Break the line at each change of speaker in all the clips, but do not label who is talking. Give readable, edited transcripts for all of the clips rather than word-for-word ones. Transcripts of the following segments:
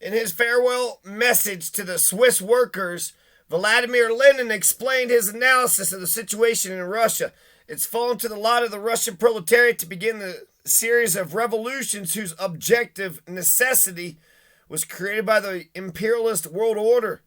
In his farewell message to the Swiss workers, Vladimir Lenin explained his analysis of the situation in Russia. It's fallen to the lot of the Russian proletariat to begin the series of revolutions whose objective necessity was created by the imperialist world order.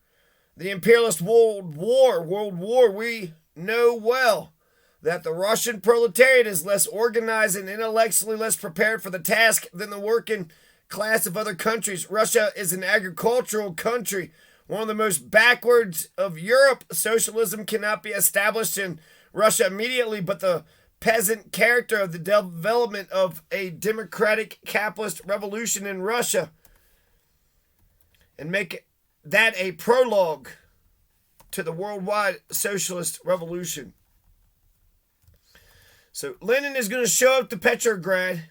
The imperialist world war, we know well that the Russian proletariat is less organized and intellectually less prepared for the task than the working class of other countries. Russia is an agricultural country, one of the most backwards of Europe. Socialism cannot be established in Russia immediately, but the peasant character of the development of a democratic capitalist revolution in Russia and make that a prologue to the worldwide socialist revolution. So Lenin is going to show up to Petrograd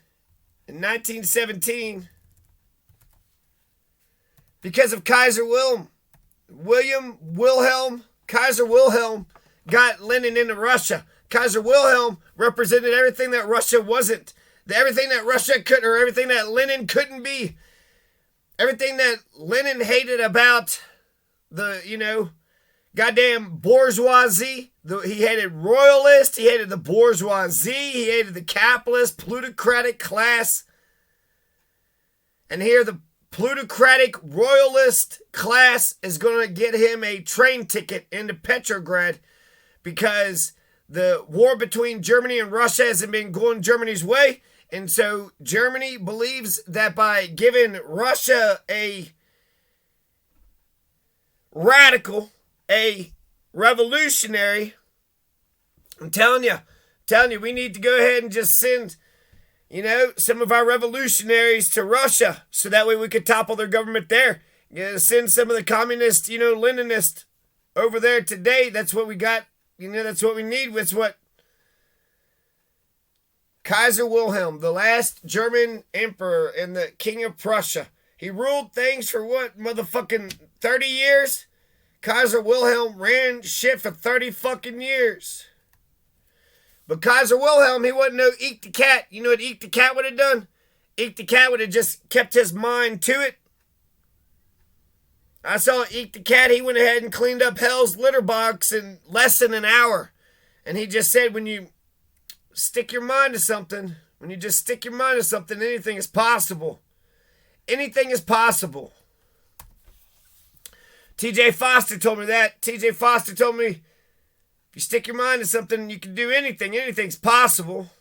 in 1917 because of Kaiser Wilhelm. Kaiser Wilhelm got Lenin into Russia. Kaiser Wilhelm represented everything that Russia wasn't. Everything that Russia could, or everything that Lenin couldn't be. Everything that Lenin hated about the, goddamn bourgeoisie. He hated royalists. He hated the bourgeoisie. He hated the capitalist, plutocratic class. And here the plutocratic royalist class is going to get him a train ticket into Petrograd because the war between Germany and Russia hasn't been going Germany's way. And so Germany believes that by giving Russia a radical, a revolutionary, I'm telling you, we need to go ahead and just send, some of our revolutionaries to Russia so that way we could topple their government there. Send some of the communist, Leninists over there today. That's what we got. That's what we need. That's what Kaiser Wilhelm, the last German emperor and the king of Prussia. He ruled things for what, motherfucking 30 years? Kaiser Wilhelm ran shit for 30 fucking years. But Kaiser Wilhelm, he wasn't no Eek the Cat. You know what Eek the Cat would have done? Eek the Cat would have just kept his mind to it. I saw Eek the Cat. He went ahead and cleaned up Hell's litter box in less than an hour. And he just said, when you stick your mind to something, anything is possible. Anything is possible. TJ Foster told me that. TJ Foster told me, if you stick your mind to something, you can do anything. Anything's possible.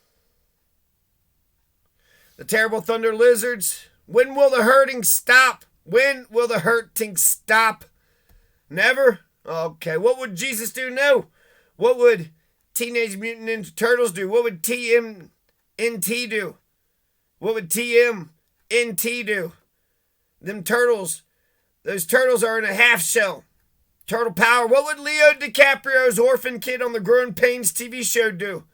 The terrible thunder lizards. When will the hurting stop? When will the hurting stop? Never? Okay. What would Jesus do? No. What would Teenage Mutant Ninja Turtles do? What would TMNT do? What would TMNT do? Them turtles. Those turtles are in a half shell. Turtle power. What would Leo DiCaprio's orphan kid on the Growing Pains TV show do?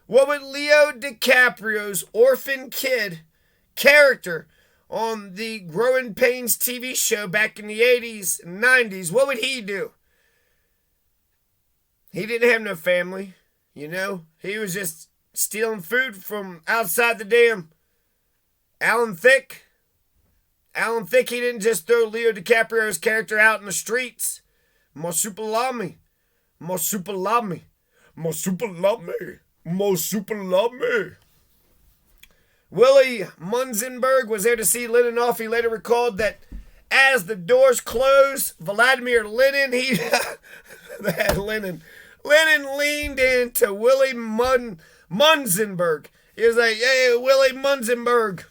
What would Leo DiCaprio's orphan kid character on the Growing Pains TV show back in the 80s and 90s, what would he do? He didn't have no family, He was just stealing food from outside the damn Alan Thicke. Alan Thicke, he didn't just throw Leo DiCaprio's character out in the streets. Marsupilami. Marsupilami. Marsupilami. Marsupilami. Willie Munzenberg was there to see Lenin off. He later recalled that as the doors closed, Vladimir Lenin, Lenin leaned into Willie Munzenberg. He was like, hey, Willie Munzenberg.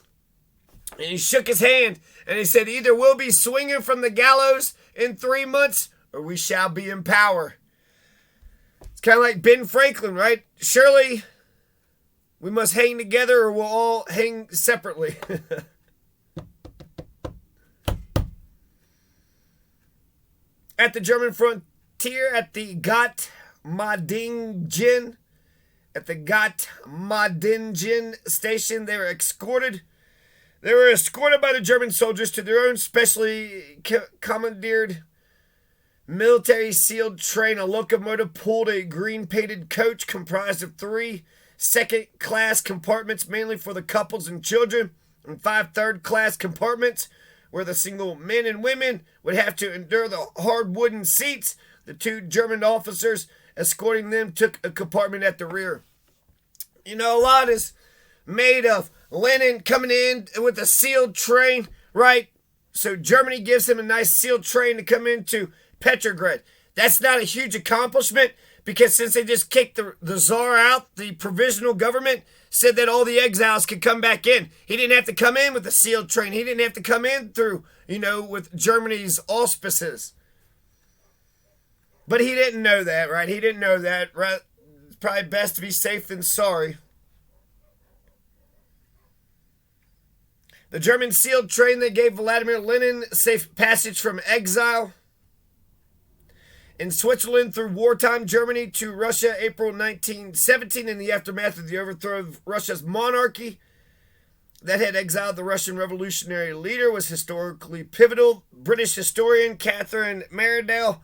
And he shook his hand and he said, either we'll be swinging from the gallows in 3 months or we shall be in power. It's kind of like Ben Franklin, right? Surely we must hang together or we'll all hang separately. At the German frontier, at the Gottmadingen station, they were escorted. They were escorted by the German soldiers to their own specially commandeered military sealed train. A locomotive pulled a green-painted coach comprised of 3 second-class compartments, mainly for the couples and children, and 5 third-class compartments where the single men and women would have to endure the hard wooden seats. The two German officers escorting them took a compartment at the rear. You know, a lot is made of Lenin coming in with a sealed train, right? So Germany gives him a nice sealed train to come into Petrograd. That's not a huge accomplishment because since they just kicked the Tsar out, the provisional government said that all the exiles could come back in. He didn't have to come in with a sealed train. He didn't have to come in through, with Germany's auspices. But he didn't know that, right? He didn't know that, right? It's probably best to be safe than sorry. The German sealed train that gave Vladimir Lenin safe passage from exile in Switzerland through wartime Germany to Russia, April 1917, in the aftermath of the overthrow of Russia's monarchy that had exiled the Russian revolutionary leader, was historically pivotal. British historian Catherine Meredale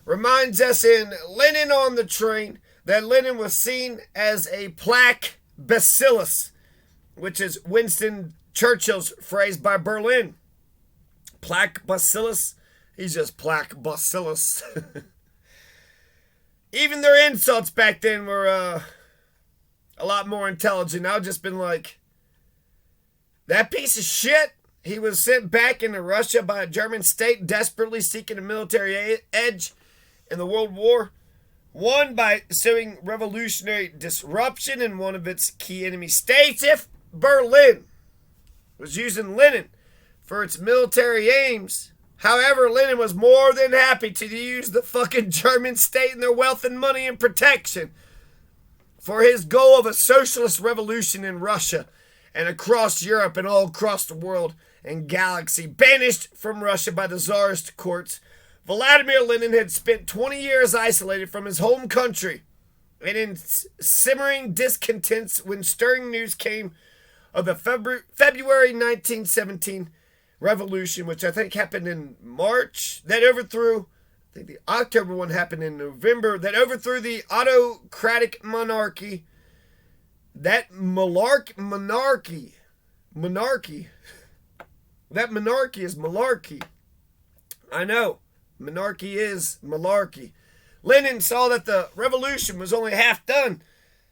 reminds us in Lenin on the Train that Lenin was seen as a plaque bacillus, which is Winston Churchill's phrase by Berlin. Plaque bacillus? He's just plaque bacillus. Even their insults back then were a lot more intelligent. I've just been like, that piece of shit, he was sent back into Russia by a German state desperately seeking a military edge in the World War. One, by sowing revolutionary disruption in one of its key enemy states. If Berlin was using Lenin for its military aims, however, Lenin was more than happy to use the fucking German state and their wealth and money and protection for his goal of a socialist revolution in Russia and across Europe and all across the world and galaxy. Banished from Russia by the Tsarist courts, Vladimir Lenin had spent 20 years isolated from his home country and in simmering discontents when stirring news came of the February 1917 revolution, which I think happened in March, that overthrew, I think the October one happened in November, that overthrew the autocratic monarchy. That monarchy. That monarchy is malarkey. I know. Monarchy is malarkey. Lenin saw that the revolution was only half done.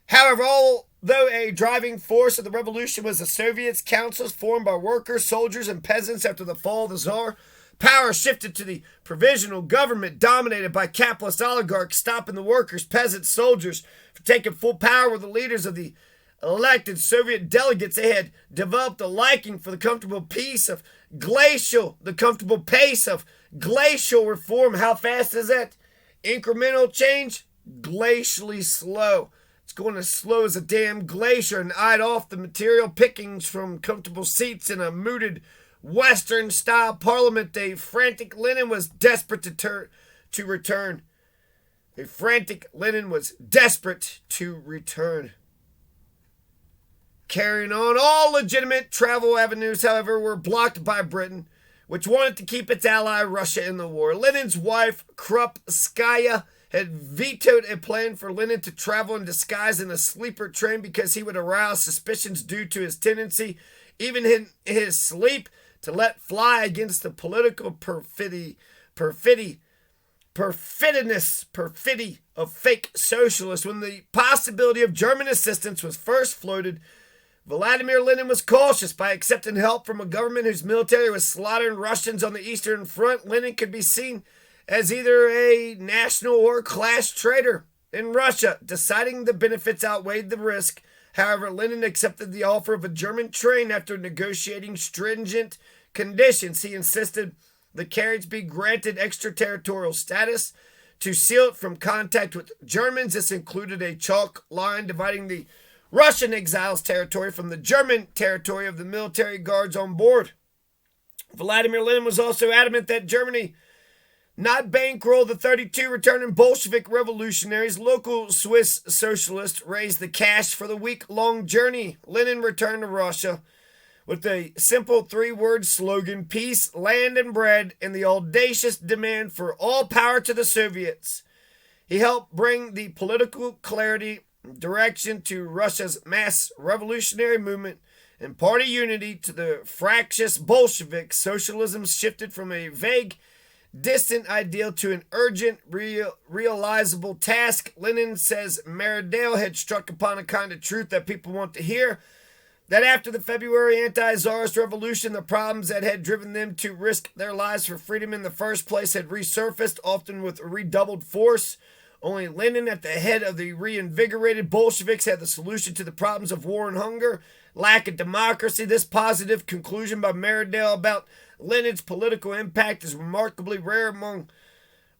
However, although a driving force of the revolution was the Soviets, councils formed by workers, soldiers, and peasants after the fall of the Tsar, power shifted to the provisional government dominated by capitalist oligarchs, stopping the workers, peasants, soldiers from taking full power with the leaders of the elected Soviet delegates. They had developed a liking for the comfortable pace of glacial reform. How fast is that? Incremental change? Glacially slow. It's going as slow as a damn glacier and eyed off the material pickings from comfortable seats in a mooted Western-style parliament. A frantic Lenin was desperate to return. A frantic Lenin was desperate to return. Carrying on, all legitimate travel avenues, however, were blocked by Britain, which wanted to keep its ally Russia in the war. Lenin's wife, Krupskaya, had vetoed a plan for Lenin to travel in disguise in a sleeper train because he would arouse suspicions due to his tendency, even in his sleep, to let fly against the political perfidy of fake socialists. When the possibility of German assistance was first floated, Vladimir Lenin was cautious. By accepting help from a government whose military was slaughtering Russians on the Eastern Front, Lenin could be seen as either a national or class traitor in Russia. Deciding the benefits outweighed the risk, however, Lenin accepted the offer of a German train after negotiating stringent conditions. He insisted the carriage be granted extraterritorial status to seal it from contact with Germans. This included a chalk line dividing the Russian exiles' territory from the German territory of the military guards on board. Vladimir Lenin was also adamant that Germany not bankroll the 32 returning Bolshevik revolutionaries. Local Swiss socialists raised the cash for the week-long journey. Lenin returned to Russia with a simple three-word slogan: peace, land, and bread, and the audacious demand for all power to the Soviets. He helped bring the political clarity direction to Russia's mass revolutionary movement and party unity to the fractious Bolsheviks, socialism shifted from a vague, distant ideal to an urgent, realizable task. Lenin says Meredale had struck upon a kind of truth that people want to hear, that after the February anti-Tsarist revolution, the problems that had driven them to risk their lives for freedom in the first place had resurfaced, often with redoubled force. Only Lenin, at the head of the reinvigorated Bolsheviks, had the solution to the problems of war and hunger, lack of democracy. This positive conclusion by Meredale about Lenin's political impact is remarkably rare among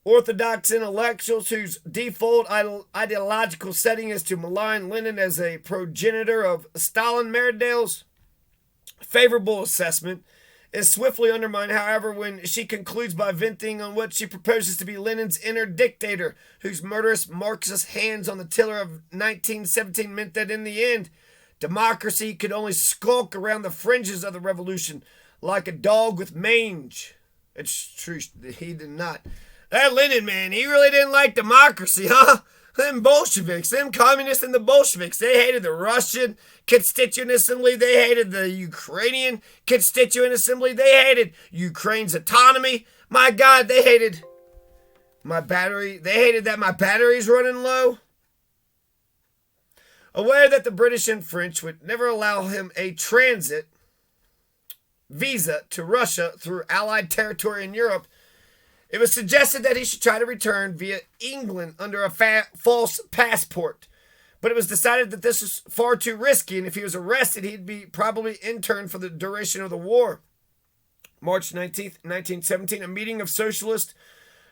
orthodox intellectuals whose default ideological setting is to malign Lenin as a progenitor of Stalin. Meredale's favorable assessment is swiftly undermined, however, when she concludes by venting on what she proposes to be Lenin's inner dictator, whose murderous Marxist hands on the tiller of 1917 meant that in the end, democracy could only skulk around the fringes of the revolution like a dog with mange. It's true, he did not. That Lenin, man, he really didn't like democracy, huh? Them Bolsheviks, them communists and the Bolsheviks, they hated the Russian Constituent Assembly, they hated the Ukrainian Constituent Assembly, they hated Ukraine's autonomy. My God, they hated my battery. They hated that my battery's running low. Aware that the British and French would never allow him a transit visa to Russia through Allied territory in Europe, it was suggested that he should try to return via England under a false passport. But it was decided that this was far too risky, and if he was arrested, he'd be probably interned for the duration of the war. March 19th, 1917, a meeting of socialists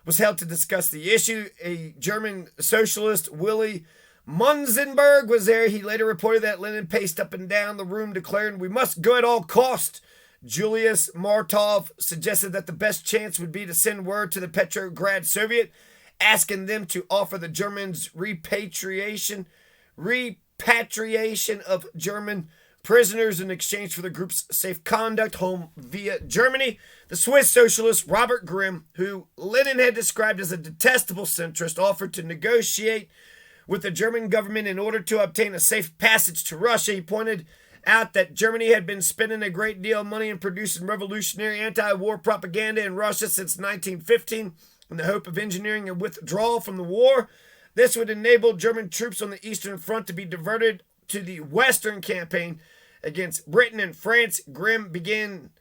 was held to discuss the issue. A German socialist, Willy Munzenberg, was there. He later reported that Lenin paced up and down the room declaring, "We must go at all costs." Julius Martov suggested that the best chance would be to send word to the Petrograd Soviet, asking them to offer the Germans repatriation of German prisoners in exchange for the group's safe conduct home via Germany. The Swiss socialist Robert Grimm, who Lenin had described as a detestable centrist, offered to negotiate with the German government in order to obtain a safe passage to Russia. He pointed out that Germany had been spending a great deal of money in producing revolutionary anti-war propaganda in Russia since 1915 in the hope of engineering a withdrawal from the war. This would enable German troops on the Eastern Front to be diverted to the Western campaign against Britain and France. Grimm began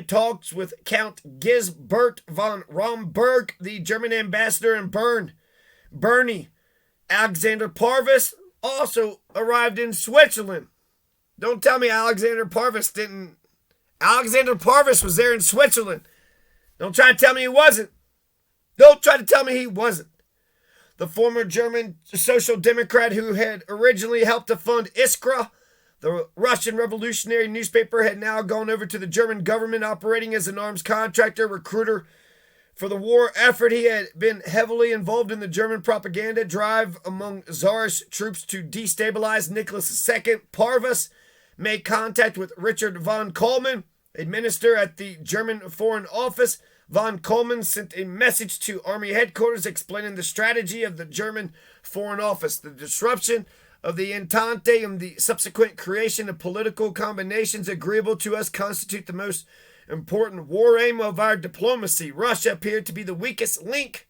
talks with Count Gisbert von Romberg, the German ambassador in Bern. Bernie Alexander Parvis also arrived in Switzerland. Don't tell me Alexander Parvis didn't. Alexander Parvis was there in Switzerland. Don't try to tell me he wasn't. Don't try to tell me he wasn't. The former German Social Democrat who had originally helped to fund Iskra, the Russian revolutionary newspaper, had now gone over to the German government, operating as an arms contractor, recruiter for the war effort. He had been heavily involved in the German propaganda drive among Tsarist troops to destabilize Nicholas II. Parvis made contact with Richard von Kohlmann, a minister at the German Foreign Office. Von Kohlmann sent a message to Army headquarters explaining the strategy of the German Foreign Office. The disruption of the Entente and the subsequent creation of political combinations agreeable to us constitute the most important war aim of our diplomacy. Russia appeared to be the weakest link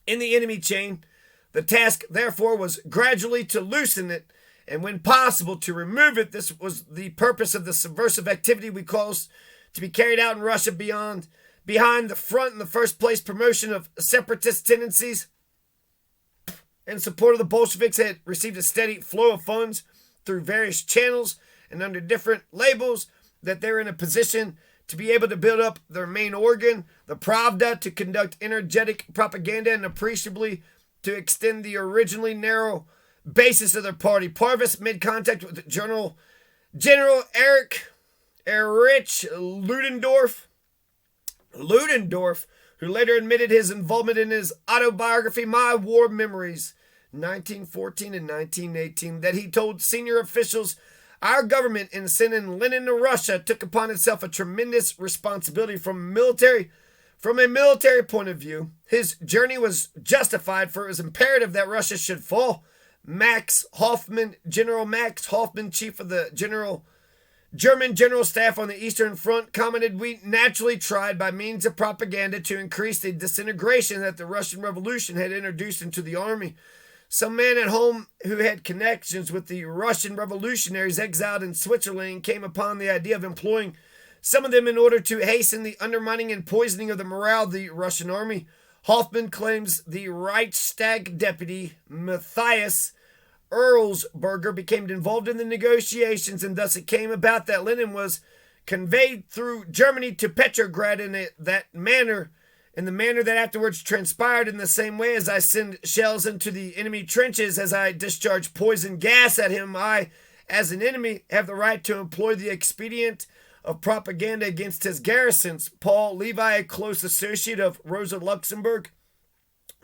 in the enemy chain. The task, therefore, was gradually to loosen it, and when possible, to remove it. This was the purpose of the subversive activity we caused to be carried out in Russia behind the front. In the first place, promotion of separatist tendencies and support of the Bolsheviks had received a steady flow of funds through various channels and under different labels, that they're in a position to be able to build up their main organ, the Pravda, to conduct energetic propaganda and appreciably to extend the originally narrow basis of their party. Parvis made contact with General Erich Ludendorff, who later admitted his involvement in his autobiography, My War Memories, 1914 and 1918, that he told senior officials, "Our government, in sending Lenin to Russia, took upon itself a tremendous responsibility from a military point of view. His journey was justified, for it was imperative that Russia should fall." General Max Hoffman, chief of the German General Staff on the Eastern Front commented, "We naturally tried by means of propaganda to increase the disintegration that the Russian Revolution had introduced into the army. Some man at home who had connections with the Russian revolutionaries exiled in Switzerland came upon the idea of employing some of them in order to hasten the undermining and poisoning of the morale of the Russian army." Hoffman claims the Reichstag deputy Matthias Erlsberger became involved in the negotiations, and thus it came about that Lenin was conveyed through Germany to Petrograd in the manner that afterwards transpired. In the same way as I send shells into the enemy trenches, as I discharge poison gas at him, I, as an enemy, have the right to employ the expedient of propaganda against his garrisons. Paul Levi, a close associate of Rosa Luxemburg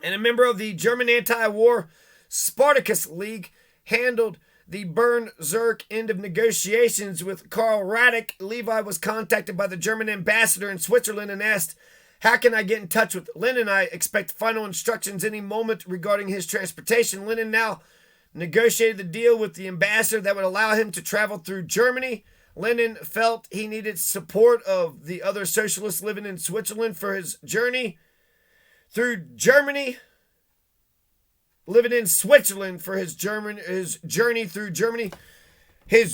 and a member of the German anti-war Spartacus League, handled the Bern-Zurich end of negotiations with Karl Radek. Levi was contacted by the German ambassador in Switzerland and asked, "How can I get in touch with Lenin? I expect final instructions any moment regarding his transportation." Lenin now negotiated the deal with the ambassador that would allow him to travel through Germany. Lenin felt he needed support of the other socialists living in Switzerland for his journey through Germany. Living in Switzerland for his journey through Germany. He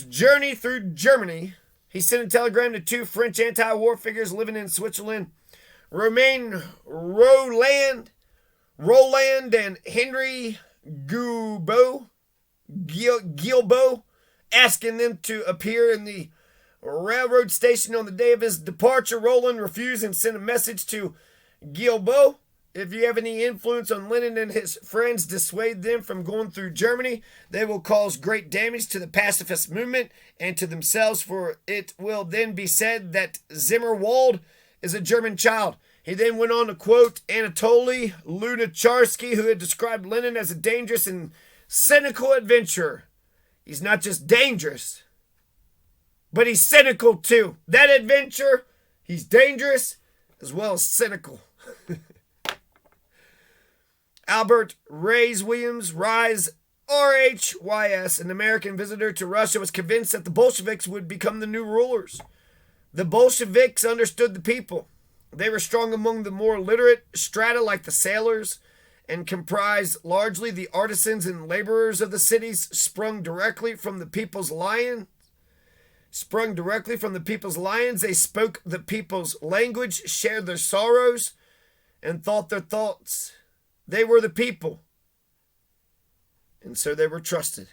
sent a telegram to two French anti-war figures living in Switzerland, Romain Roland and Henry Guilbeau, asking them to appear in the railroad station on the day of his departure. Roland refused and sent a message to Guilbeau. "If you have any influence on Lenin and his friends, dissuade them from going through Germany. They will cause great damage to the pacifist movement and to themselves, for it will then be said that Zimmerwald is a German child." He then went on to quote Anatoly Lunacharsky, who had described Lenin as a dangerous and cynical adventurer. He's not just dangerous, but he's cynical too. That adventurer, he's dangerous as well as cynical. Albert Rhys Williams, RHYS, an American visitor to Russia, was convinced that the Bolsheviks would become the new rulers. The Bolsheviks understood the people. They were strong among the more literate strata like the sailors and comprised largely the artisans and laborers of the cities, sprung directly from the people's lions. They spoke the people's language, shared their sorrows, and thought their thoughts. They were the people, and so they were trusted.